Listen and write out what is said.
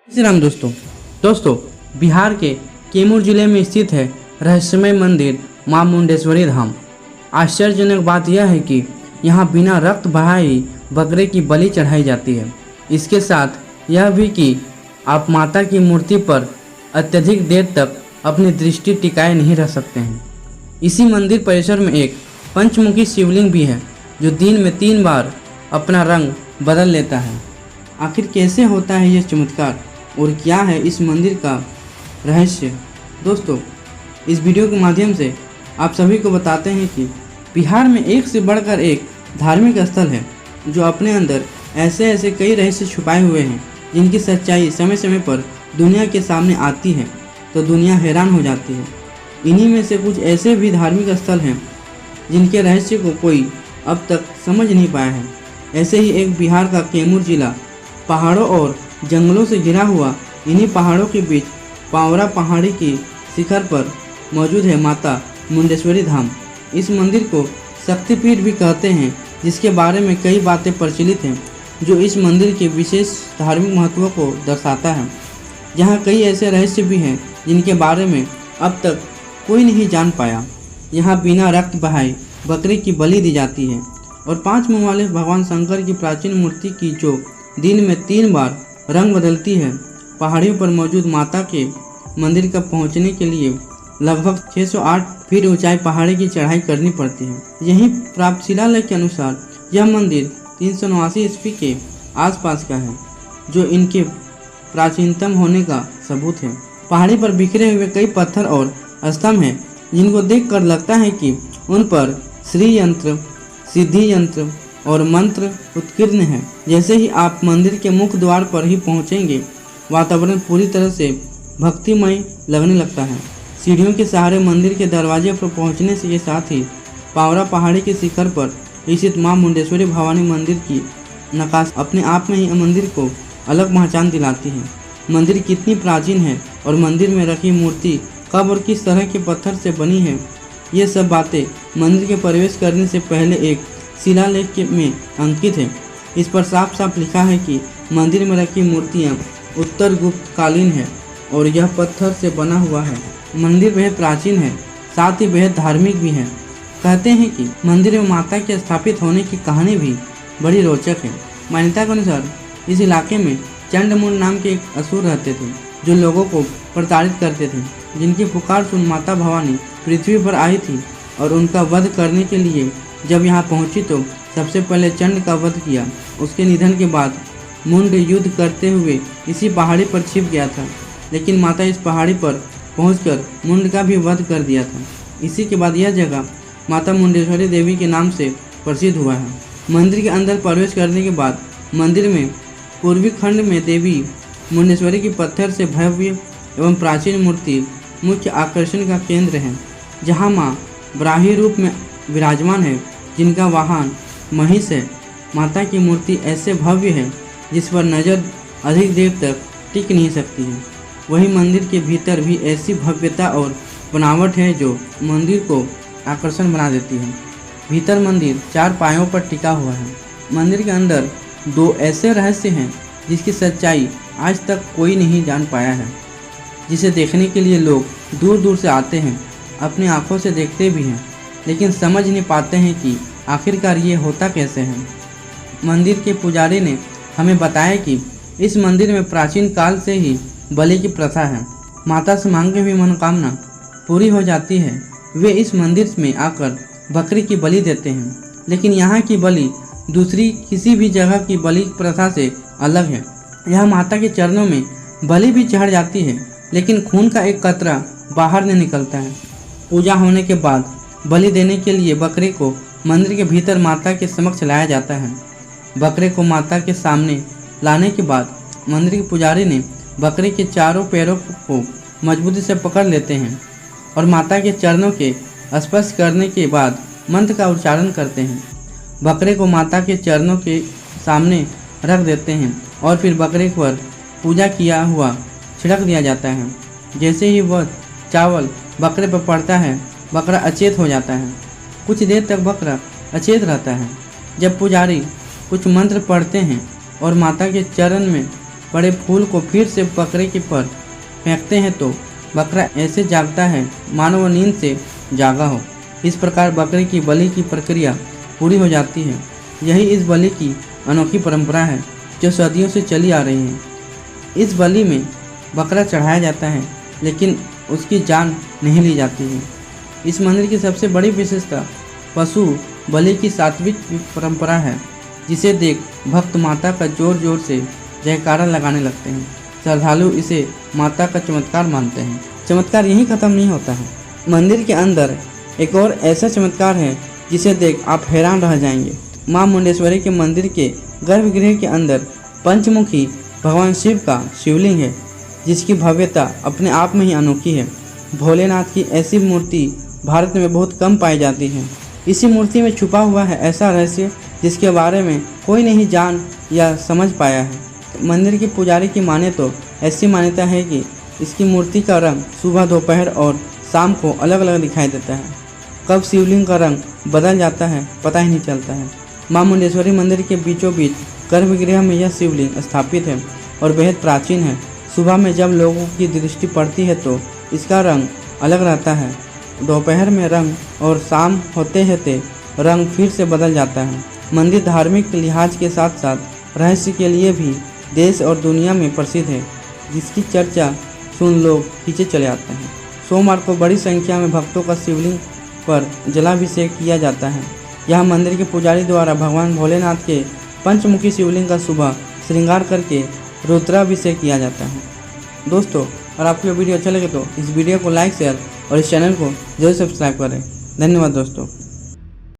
श्री राम दोस्तों बिहार के कैमूर जिले में स्थित है रहस्यमय मंदिर मां मुंडेश्वरी धाम। आश्चर्यजनक बात यह है कि यहाँ बिना रक्त बहाए ही बकरे की बलि चढ़ाई जाती है। इसके साथ यह भी कि आप माता की मूर्ति पर अत्यधिक देर तक अपनी दृष्टि टिकाए नहीं रह सकते हैं। इसी मंदिर परिसर में एक पंचमुखी शिवलिंग भी है जो दिन में 3 बार अपना रंग बदल लेता है। आखिर कैसे होता है यह चमत्कार और क्या है इस मंदिर का रहस्य? दोस्तों, इस वीडियो के माध्यम से आप सभी को बताते हैं कि बिहार में एक से बढ़कर एक धार्मिक स्थल है जो अपने अंदर ऐसे कई रहस्य छुपाए हुए हैं जिनकी सच्चाई समय समय पर दुनिया के सामने आती है तो दुनिया हैरान हो जाती है। इन्हीं में से कुछ ऐसे भी धार्मिक स्थल हैं जिनके रहस्य को कोई अब तक समझ नहीं पाया है। ऐसे ही एक बिहार का कैमूर जिला पहाड़ों और जंगलों से घिरा हुआ, इन्हीं पहाड़ों के बीच पावरा पहाड़ी की शिखर पर मौजूद है माता मुंडेश्वरी धाम। इस मंदिर को शक्तिपीठ भी कहते हैं, जिसके बारे में कई बातें प्रचलित हैं जो इस मंदिर के विशेष धार्मिक महत्व को दर्शाता है। यहाँ कई ऐसे रहस्य भी हैं जिनके बारे में अब तक कोई नहीं जान पाया। यहाँ बिना रक्त बहाए बकरे की बलि दी जाती है और 5 मुँह वाले भगवान शंकर की प्राचीन मूर्ति की जो दिन में 3 बार रंग बदलती है। पहाड़ियों पर मौजूद माता के मंदिर तक पहुंचने के लिए लगभग 608 फीट ऊंचाई पहाड़ी की चढ़ाई करनी पड़ती है। यहीं प्राप्त शिलालेख के अनुसार यह मंदिर 389 ईस्वी के आसपास का है, जो इनके प्राचीनतम होने का सबूत है। पहाड़ी पर बिखरे हुए कई पत्थर और स्तंभ हैं जिनको देखकर लगता है कि उन पर श्री यंत्र, सिद्धि यंत्र और मंत्र उत्कीर्ण है। जैसे ही आप मंदिर के मुख्य द्वार पर ही पहुंचेंगे, वातावरण पूरी तरह से भक्तिमय लगने लगता है। सीढ़ियों के सहारे मंदिर के दरवाजे पर पहुंचने से ये साथ ही पावरा पहाड़ी के शिखर पर स्थित मां मुंडेश्वरी भवानी मंदिर की नक्काशी अपने आप में ही मंदिर को अलग पहचान दिलाती है। मंदिर कितनी प्राचीन है और मंदिर में रखी मूर्ति कब और किस तरह के पत्थर से बनी है, ये सब बातें मंदिर के प्रवेश करने से पहले एक शिलालेख में अंकित है। इस पर साफ साफ लिखा है कि मंदिर में रखी मूर्तियां उत्तर गुप्त कालीन है और यह पत्थर से बना हुआ है। मंदिर बेहद प्राचीन है, साथ ही बेहद धार्मिक भी है। कहते हैं कि मंदिर में माता के स्थापित होने की कहानी भी बड़ी रोचक है। मान्यता के अनुसार इस इलाके में चंडमुंड नाम के एक असुर रहते थे जो लोगों को प्रताड़ित करते थे, जिनकी पुकार सुन माता भवानी पृथ्वी पर आई थी और उनका वध करने के लिए जब यहाँ पहुँची तो सबसे पहले चंड का वध किया। उसके निधन के बाद मुंड युद्ध करते हुए इसी पहाड़ी पर छिप गया था, लेकिन माता इस पहाड़ी पर पहुंचकर मुंड का भी वध कर दिया था। इसी के बाद यह जगह माता मुंडेश्वरी देवी के नाम से प्रसिद्ध हुआ है। मंदिर के अंदर प्रवेश करने के बाद मंदिर में पूर्वी खंड में देवी मुंडेश्वरी की पत्थर से भव्य एवं प्राचीन मूर्ति मुख्य आकर्षण का केंद्र है, जहाँ माँ ब्राही रूप में विराजमान है, जिनका वाहन महिष है। माता की मूर्ति ऐसे भव्य है जिस पर नज़र अधिक देर तक टिक नहीं सकती है। वही मंदिर के भीतर भी ऐसी भव्यता और बनावट है जो मंदिर को आकर्षण बना देती है। भीतर मंदिर 4 पायों पर टिका हुआ है। मंदिर के अंदर 2 ऐसे रहस्य हैं जिसकी सच्चाई आज तक कोई नहीं जान पाया है, जिसे देखने के लिए लोग दूर दूर से आते हैं, अपनी आँखों से देखते भी हैं, लेकिन समझ नहीं पाते हैं कि आखिरकार ये होता कैसे है। मंदिर के पुजारी ने हमें बताया कि इस मंदिर में प्राचीन काल से ही बलि की प्रथा है। माता से मांगे हुई मनोकामना पूरी हो जाती है। वे इस मंदिर में आकर बकरी की बलि देते हैं, लेकिन यहाँ की बलि दूसरी किसी भी जगह की बलि प्रथा से अलग है। यहाँ माता के चरणों में बलि भी चढ़ जाती है, लेकिन खून का एक कतरा बाहर नहीं निकलता है। पूजा होने के बाद बलि देने के लिए बकरे को मंदिर के भीतर माता के समक्ष लाया जाता है। बकरे को माता के सामने लाने के बाद मंदिर के पुजारी ने बकरे के चारों पैरों को मजबूती से पकड़ लेते हैं और माता के चरणों के स्पर्श करने के बाद मंत्र का उच्चारण करते हैं। बकरे को माता के चरणों के सामने रख देते हैं और फिर बकरे पर पूजा किया हुआ छिड़क दिया जाता है। जैसे ही वह चावल बकरे पर पड़ता है, बकरा अचेत हो जाता है। कुछ देर तक बकरा अचेत रहता है। जब पुजारी कुछ मंत्र पढ़ते हैं और माता के चरण में पड़े फूल को फिर से बकरे के पर फेंकते हैं तो बकरा ऐसे जागता है मानो वह नींद से जागा हो। इस प्रकार बकरे की बलि की प्रक्रिया पूरी हो जाती है। यही इस बलि की अनोखी परंपरा है जो सदियों से चली आ रही है। इस बलि में बकरा चढ़ाया जाता है लेकिन उसकी जान नहीं ली जाती है। इस मंदिर की सबसे बड़ी विशेषता पशु बलि की सात्विक परंपरा है, जिसे देख भक्त माता का जोर जोर से जयकारा लगाने लगते हैं। श्रद्धालु इसे माता का चमत्कार मानते हैं। चमत्कार यहीं खत्म नहीं होता है। मंदिर के अंदर एक और ऐसा चमत्कार है जिसे देख आप हैरान रह जाएंगे। मां मुंडेश्वरी के मंदिर के गर्भगृह के अंदर पंचमुखी भगवान शिव का शिवलिंग है, जिसकी भव्यता अपने आप में ही अनोखी है। भोलेनाथ की ऐसी मूर्ति भारत में बहुत कम पाई जाती है। इसी मूर्ति में छुपा हुआ है ऐसा रहस्य जिसके बारे में कोई नहीं जान या समझ पाया है। मंदिर के पुजारी की माने तो ऐसी मान्यता है कि इसकी मूर्ति का रंग सुबह, दोपहर और शाम को अलग अलग दिखाई देता है। कब शिवलिंग का रंग बदल जाता है पता ही नहीं चलता है। मां मुंडेश्वरी मंदिर के बीचों बीच गर्भगृह में यह शिवलिंग स्थापित है और बेहद प्राचीन है। सुबह में जब लोगों की दृष्टि पड़ती है तो इसका रंग अलग रहता है, दोपहर में रंग और शाम होते होते रंग फिर से बदल जाता है। मंदिर धार्मिक लिहाज के साथ साथ रहस्य के लिए भी देश और दुनिया में प्रसिद्ध है, जिसकी चर्चा सुन लोग पीछे चले आते हैं। सोमवार को बड़ी संख्या में भक्तों का शिवलिंग पर जलाभिषेक किया जाता है। यह मंदिर के पुजारी द्वारा भगवान भोलेनाथ के पंचमुखी शिवलिंग का सुबह श्रृंगार करके रुद्राभिषेक किया जाता है। दोस्तों, और आपको वीडियो अच्छा लगे तो इस वीडियो को लाइक, शेयर और इस चैनल को जरूर सब्सक्राइब करें। धन्यवाद दोस्तों।